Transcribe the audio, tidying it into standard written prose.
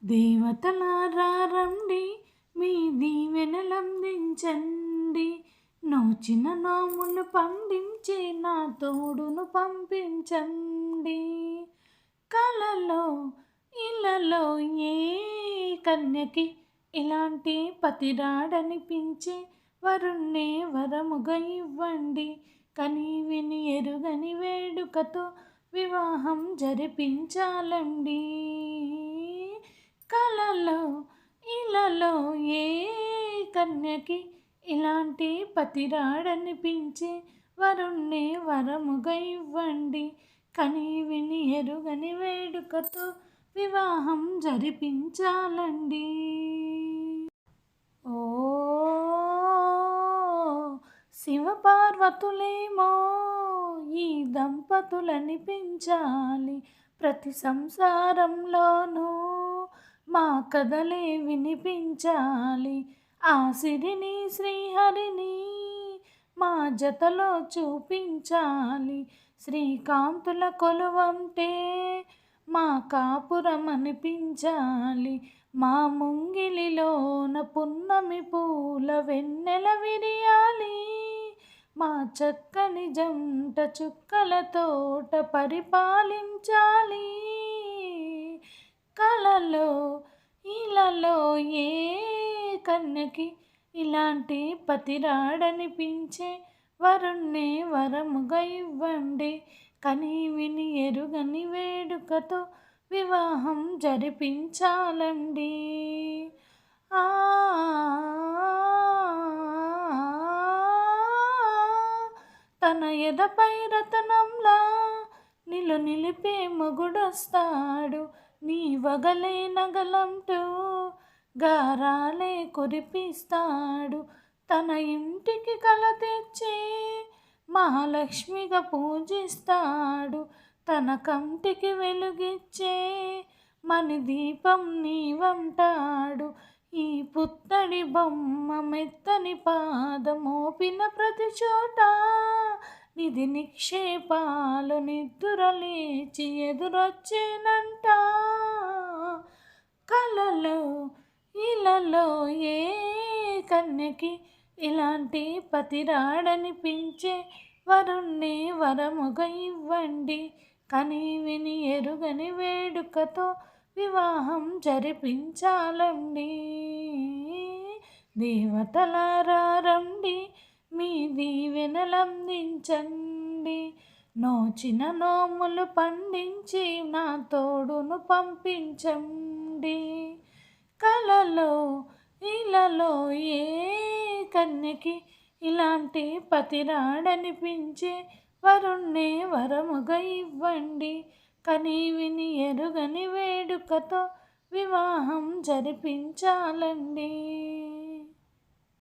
దేవతలారా రండి, మీ దీవెనలందించండి. నోచిన నోములు పండించి నా తోడును పంపించండి. కలలో ఇలలో ఏ కన్యకి ఇలాంటి పతిరాడనిపించే వరుణ్ణే వరముగా ఇవ్వండి. కని విని ఎరుగని వేడుకతో వివాహం జరిపించాలండి. కలలో ఇలలో ఏ కన్యకి ఇలాంటి పతిరాడనిపించే వరుణ్ణే వరముగా ఇవ్వండి. కని విని ఎరుగని వేడుకతో వివాహం జరిపించాలండి. ఓ శివపార్వతులేమో ఈ దంపతులని పెంచాలి. ప్రతి సంసారంలోనూ మా కథలే వినిపించాలి. ఆ సిరిని శ్రీహరిని మా జతలో చూపించాలి. శ్రీకాంతుల కొలువంటే మా కాపురం అనిపించాలి. మా ముంగిలిలోన పున్నమి పూల వెన్నెల విరియాలి. మా చక్కని జంట చుక్కల తోట పరిపాలించాలి. కలలో ఇలలో ఏ కన్యకి ఇలాంటి పతిరాడనిపించే వరుణ్ణే వరముగా ఇవ్వండి. కని విని ఎరుగని వేడుకతో వివాహం జరిపించాలండి. తన ఎదపై రతనంలా నిలిపే మొగుడొస్తాడు. నీ వగలే నగలంటూ గారాలే కురిపిస్తాడు. తన ఇంటికి కల తెచ్చే మహాలక్ష్మిగా పూజిస్తాడు. తన కంటికి వెలుగిచ్చే మణి దీపం నీవంటాడు. ఈ పుత్తడి బొమ్మ మెత్తని పాదమోపిన ప్రతి చోట నిధి నిక్షేపాలు నిద్దురలేచి ఎదురొచ్చేనంట. కలలో ఇలలో ఏ కన్యకి ఇలాంటి పతిరాడనిపించే వరుణ్ణే వరముగా ఇవ్వండి. కని విని ఎరుగని వేడుకతో వివాహం జరిపించాలండి. దేవతలారా రండి, మీ దీవెనలందించండి. నోచిన నోములు పండించి నా తోడును పంపించండి. కలలో ఇలలో ఏ కన్యకి ఇలాంటి పతిరాడనిపించే వరుణ్ణే వరముగా ఇవ్వండి. కని విని ఎరుగని వేడుకతో వివాహం జరిపించాలండి.